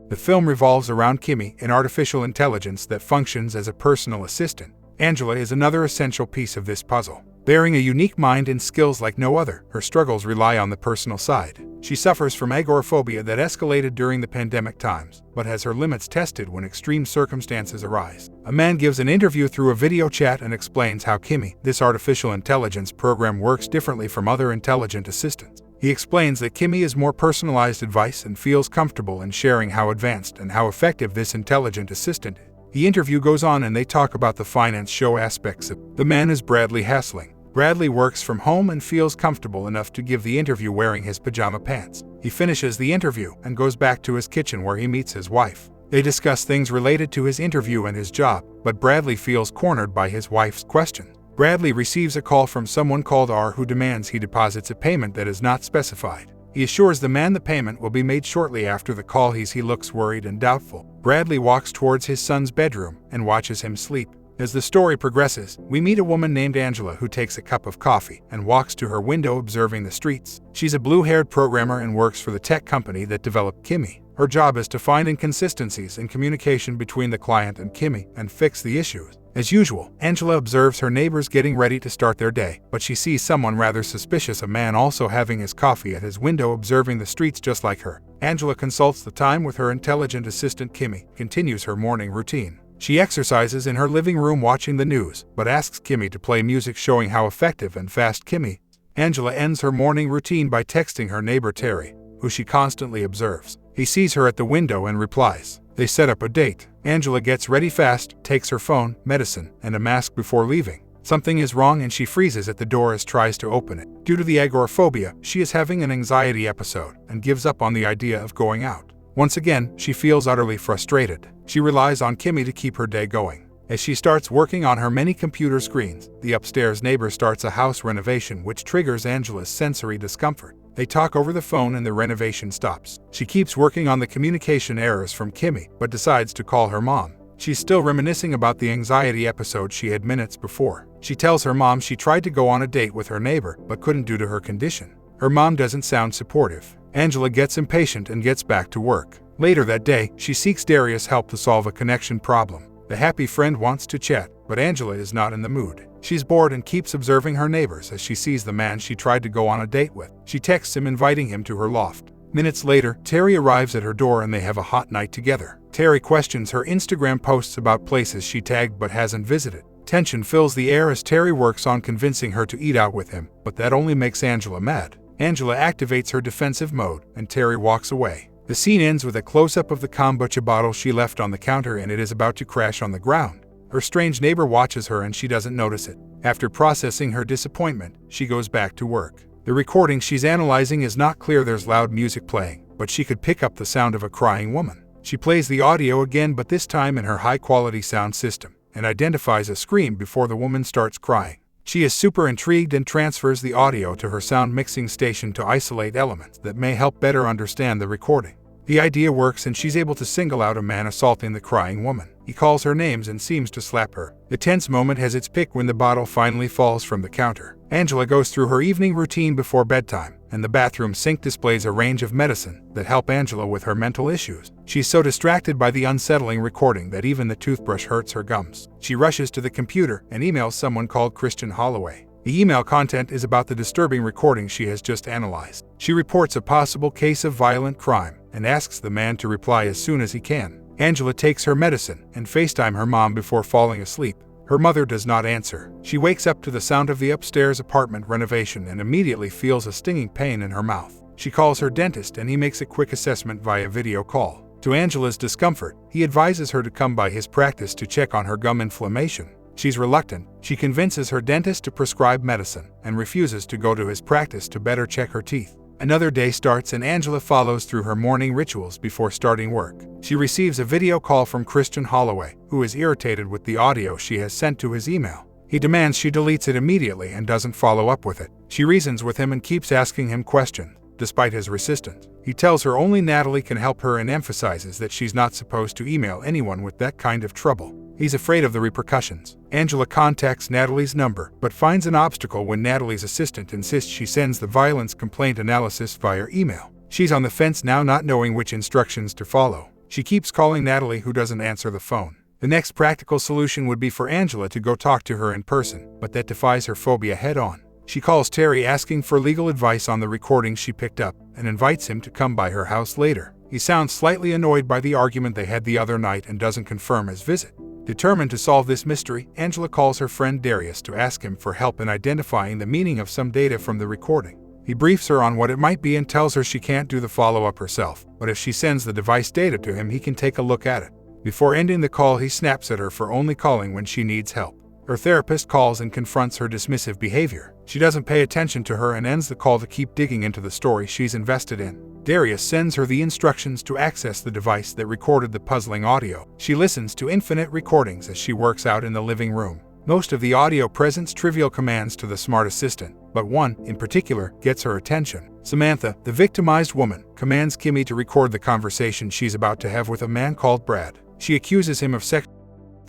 The film revolves around Kimmy, an artificial intelligence that functions as a personal assistant. Angela is another essential piece of this puzzle. Bearing a unique mind and skills like no other, her struggles rely on the personal side. She suffers from agoraphobia that escalated during the pandemic times, but has her limits tested when extreme circumstances arise. A man gives an interview through a video chat and explains how Kimmy, this artificial intelligence program, works differently from other intelligent assistants. He explains that Kimmy is more personalized advice and feels comfortable in sharing how advanced and how effective this intelligent assistant is. The interview goes on and they talk about the finance show aspects of it. The man is Bradley Hasling. Bradley works from home and feels comfortable enough to give the interview wearing his pajama pants. He finishes the interview and goes back to his kitchen where he meets his wife. They discuss things related to his interview and his job, but Bradley feels cornered by his wife's question. Bradley receives a call from someone called R who demands he deposits a payment that is not specified. He assures the man the payment will be made shortly after the call. He looks worried and doubtful. Bradley walks towards his son's bedroom and watches him sleep. As the story progresses, we meet a woman named Angela who takes a cup of coffee and walks to her window observing the streets. She's a blue-haired programmer and works for the tech company that developed Kimmy. Her job is to find inconsistencies in communication between the client and Kimmy and fix the issues. As usual, Angela observes her neighbors getting ready to start their day, but she sees someone rather suspicious, a man also having his coffee at his window observing the streets just like her. Angela consults the time with her intelligent assistant Kimmy, continues her morning routine. She exercises in her living room watching the news, but asks Kimmy to play music showing how effective and fast Kimmy is. Angela ends her morning routine by texting her neighbor Terry, who she constantly observes. He sees her at the window and replies. They set up a date. Angela gets ready fast, takes her phone, medicine, and a mask before leaving. Something is wrong and she freezes at the door as tries to open it. Due to the agoraphobia, she is having an anxiety episode and gives up on the idea of going out. Once again, she feels utterly frustrated. She relies on Kimmy to keep her day going. As she starts working on her many computer screens, the upstairs neighbor starts a house renovation which triggers Angela's sensory discomfort. They talk over the phone and the renovation stops. She keeps working on the communication errors from Kimmy, but decides to call her mom. She's still reminiscing about the anxiety episode she had minutes before. She tells her mom she tried to go on a date with her neighbor, but couldn't due to her condition. Her mom doesn't sound supportive. Angela gets impatient and gets back to work. Later that day, she seeks Darius' help to solve a connection problem. The happy friend wants to chat, but Angela is not in the mood. She's bored and keeps observing her neighbors as she sees the man she tried to go on a date with. She texts him inviting him to her loft. Minutes later, Terry arrives at her door and they have a hot night together. Terry questions her Instagram posts about places she tagged but hasn't visited. Tension fills the air as Terry works on convincing her to eat out with him, but that only makes Angela mad. Angela activates her defensive mode, and Terry walks away. The scene ends with a close-up of the kombucha bottle she left on the counter and it is about to crash on the ground. Her strange neighbor watches her and she doesn't notice it. After processing her disappointment, she goes back to work. The recording she's analyzing is not clear. There's loud music playing, but she could pick up the sound of a crying woman. She plays the audio again, but this time in her high-quality sound system, and identifies a scream before the woman starts crying. She is super intrigued and transfers the audio to her sound mixing station to isolate elements that may help better understand the recording. The idea works and she's able to single out a man assaulting the crying woman. He calls her names and seems to slap her. The tense moment has its peak when the bottle finally falls from the counter. Angela goes through her evening routine before bedtime, and the bathroom sink displays a range of medicine that help Angela with her mental issues. She's so distracted by the unsettling recording that even the toothbrush hurts her gums. She rushes to the computer and emails someone called Christian Holloway. The email content is about the disturbing recording she has just analyzed. She reports a possible case of violent crime and asks the man to reply as soon as he can. Angela takes her medicine and FaceTime her mom before falling asleep. Her mother does not answer. She wakes up to the sound of the upstairs apartment renovation and immediately feels a stinging pain in her mouth. She calls her dentist and he makes a quick assessment via video call. To Angela's discomfort, he advises her to come by his practice to check on her gum inflammation. She's reluctant. She convinces her dentist to prescribe medicine and refuses to go to his practice to better check her teeth. Another day starts and Angela follows through her morning rituals before starting work. She receives a video call from Christian Holloway, who is irritated with the audio she has sent to his email. He demands she deletes it immediately and doesn't follow up with it. She reasons with him and keeps asking him questions, despite his resistance. He tells her only Natalie can help her and emphasizes that she's not supposed to email anyone with that kind of trouble. He's afraid of the repercussions. Angela contacts Natalie's number, but finds an obstacle when Natalie's assistant insists she sends the violence complaint analysis via email. She's on the fence now, not knowing which instructions to follow. She keeps calling Natalie, who doesn't answer the phone. The next practical solution would be for Angela to go talk to her in person, but that defies her phobia head-on. She calls Terry asking for legal advice on the recording she picked up and invites him to come by her house later. He sounds slightly annoyed by the argument they had the other night and doesn't confirm his visit. Determined to solve this mystery, Angela calls her friend Darius to ask him for help in identifying the meaning of some data from the recording. He briefs her on what it might be and tells her she can't do the follow-up herself, but if she sends the device data to him, he can take a look at it. Before ending the call, he snaps at her for only calling when she needs help. Her therapist calls and confronts her dismissive behavior. She doesn't pay attention to her and ends the call to keep digging into the story she's invested in. Darius sends her the instructions to access the device that recorded the puzzling audio. She listens to infinite recordings as she works out in the living room. Most of the audio presents trivial commands to the smart assistant, but one, in particular, gets her attention. Samantha, the victimized woman, commands Kimmy to record the conversation she's about to have with a man called Brad. She accuses him of sex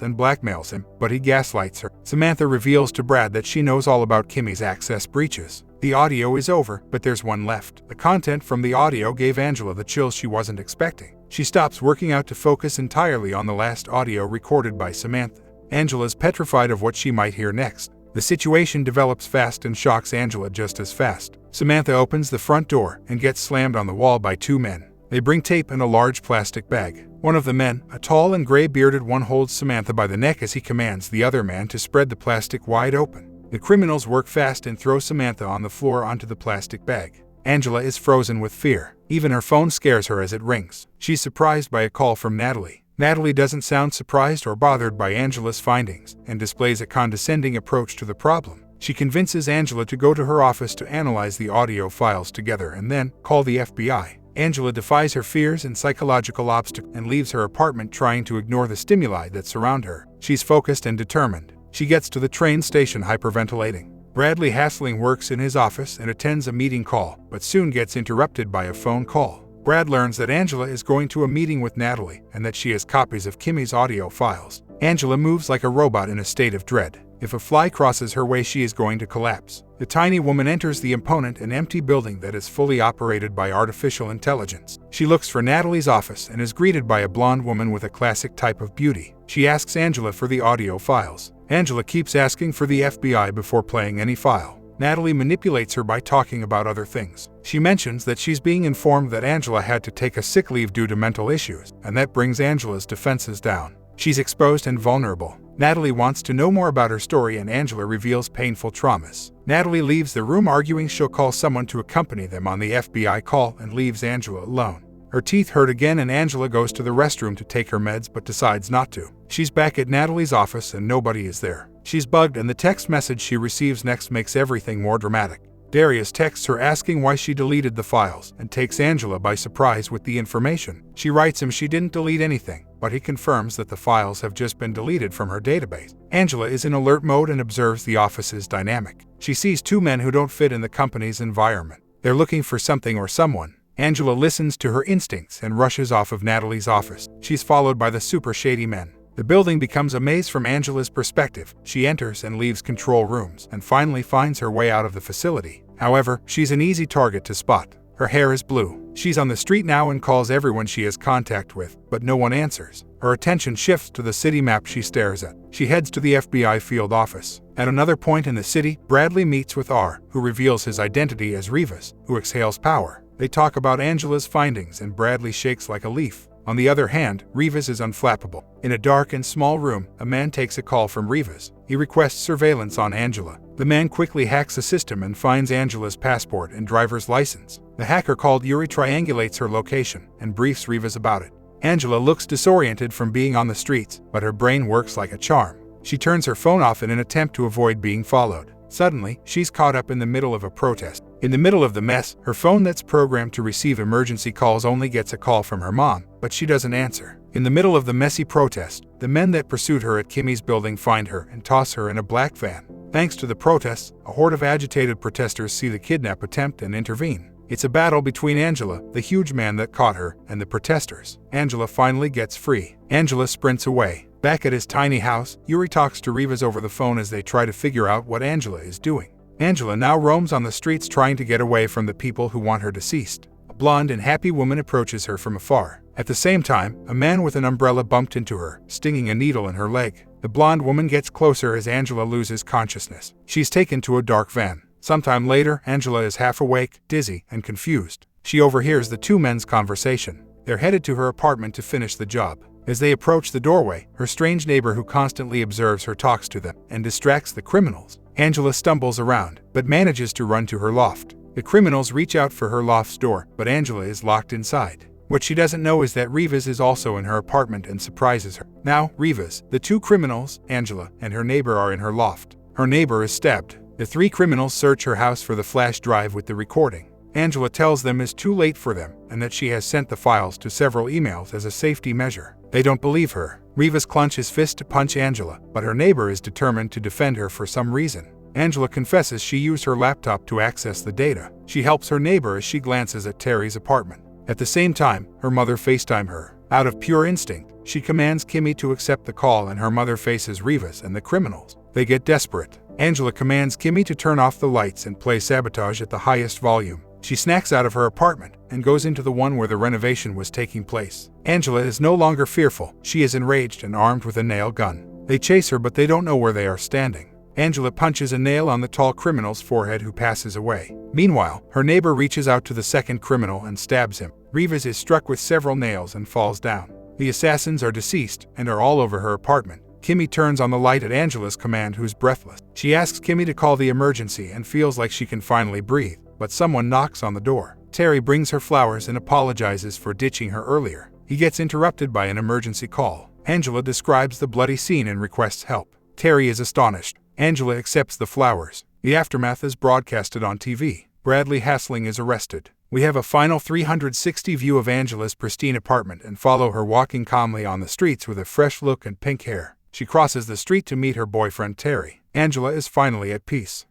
and blackmails him, but he gaslights her. Samantha reveals to Brad that she knows all about Kimmy's access breaches. The audio is over, but there's one left. The content from the audio gave Angela the chills she wasn't expecting. She stops working out to focus entirely on the last audio recorded by Samantha. Angela's petrified of what she might hear next. The situation develops fast and shocks Angela just as fast. Samantha opens the front door and gets slammed on the wall by two men. They bring tape and a large plastic bag. One of the men, a tall and gray-bearded one, holds Samantha by the neck as he commands the other man to spread the plastic wide open. The criminals work fast and throw Samantha on the floor onto the plastic bag. Angela is frozen with fear. Even her phone scares her as it rings. She's surprised by a call from Natalie. Natalie doesn't sound surprised or bothered by Angela's findings and displays a condescending approach to the problem. She convinces Angela to go to her office to analyze the audio files together and then call the FBI. Angela defies her fears and psychological obstacles and leaves her apartment, trying to ignore the stimuli that surround her. She's focused and determined. She gets to the train station hyperventilating. Bradley Hassling works in his office and attends a meeting call, but soon gets interrupted by a phone call. Brad learns that Angela is going to a meeting with Natalie and that she has copies of Kimmy's audio files. Angela moves like a robot in a state of dread. If a fly crosses her way, she is going to collapse. The tiny woman enters the imponent and empty building that is fully operated by artificial intelligence. She looks for Natalie's office and is greeted by a blonde woman with a classic type of beauty. She asks Angela for the audio files. Angela keeps asking for the FBI before playing any file. Natalie manipulates her by talking about other things. She mentions that she's being informed that Angela had to take a sick leave due to mental issues, and that brings Angela's defenses down. She's exposed and vulnerable. Natalie wants to know more about her story and Angela reveals painful traumas. Natalie leaves the room arguing she'll call someone to accompany them on the FBI call and leaves Angela alone. Her teeth hurt again and Angela goes to the restroom to take her meds but decides not to. She's back at Natalie's office and nobody is there. She's bugged and the text message she receives next makes everything more dramatic. Darius texts her asking why she deleted the files and takes Angela by surprise with the information. She writes him she didn't delete anything, but he confirms that the files have just been deleted from her database. Angela is in alert mode and observes the office's dynamic. She sees two men who don't fit in the company's environment. They're looking for something or someone. Angela listens to her instincts and rushes off of Natalie's office. She's followed by the super shady men. The building becomes a maze from Angela's perspective. She enters and leaves control rooms and finally finds her way out of the facility. However, she's an easy target to spot. Her hair is blue. She's on the street now and calls everyone she has contact with, but no one answers. Her attention shifts to the city map she stares at. She heads to the FBI field office. At another point in the city, Bradley meets with R, who reveals his identity as Rivas, who exhales power. They talk about Angela's findings and Bradley shakes like a leaf. On the other hand, Rivas is unflappable. In a dark and small room, a man takes a call from Rivas. He requests surveillance on Angela. The man quickly hacks the system and finds Angela's passport and driver's license. The hacker called Yuri triangulates her location and briefs Rivas about it. Angela looks disoriented from being on the streets, but her brain works like a charm. She turns her phone off in an attempt to avoid being followed. Suddenly, she's caught up in the middle of a protest. In the middle of the mess, her phone that's programmed to receive emergency calls only gets a call from her mom, but she doesn't answer. In the middle of the messy protest, the men that pursued her at Kimmy's building find her and toss her in a black van. Thanks to the protests, a horde of agitated protesters see the kidnap attempt and intervene. It's a battle between Angela, the huge man that caught her, and the protesters. Angela finally gets free. Angela sprints away. Back at his tiny house, Yuri talks to Rivas over the phone as they try to figure out what Angela is doing. Angela now roams on the streets trying to get away from the people who want her deceased. A blonde and happy woman approaches her from afar. At the same time, a man with an umbrella bumped into her, stinging a needle in her leg. The blonde woman gets closer as Angela loses consciousness. She's taken to a dark van. Sometime later, Angela is half awake, dizzy, and confused. She overhears the two men's conversation. They're headed to her apartment to finish the job. As they approach the doorway, her strange neighbor who constantly observes her talks to them and distracts the criminals. Angela stumbles around, but manages to run to her loft. The criminals reach out for her loft's door, but Angela is locked inside. What she doesn't know is that Rivas is also in her apartment and surprises her. Now, Rivas, the two criminals, Angela, and her neighbor are in her loft. Her neighbor is stabbed. The three criminals search her house for the flash drive with the recording. Angela tells them it's too late for them and that she has sent the files to several emails as a safety measure. They don't believe her. Rivas clenches his fist to punch Angela, but her neighbor is determined to defend her for some reason. Angela confesses she used her laptop to access the data. She helps her neighbor as she glances at Terry's apartment. At the same time, her mother FaceTime her. Out of pure instinct, she commands Kimmy to accept the call and her mother faces Rivas and the criminals. They get desperate. Angela commands Kimmy to turn off the lights and play Sabotage at the highest volume. She snacks out of her apartment and goes into the one where the renovation was taking place. Angela is no longer fearful. She is enraged and armed with a nail gun. They chase her, but they don't know where they are standing. Angela punches a nail on the tall criminal's forehead, who passes away. Meanwhile, her neighbor reaches out to the second criminal and stabs him. Rivas is struck with several nails and falls down. The assassins are deceased and are all over her apartment. Kimmy turns on the light at Angela's command, who's breathless. She asks Kimmy to call the emergency and feels like she can finally breathe, but someone knocks on the door. Terry brings her flowers and apologizes for ditching her earlier. He gets interrupted by an emergency call. Angela describes the bloody scene and requests help. Terry is astonished. Angela accepts the flowers. The aftermath is broadcasted on TV. Bradley Hassling is arrested. We have a final 360 view of Angela's pristine apartment and follow her walking calmly on the streets with a fresh look and pink hair. She crosses the street to meet her boyfriend Terry. Angela is finally at peace.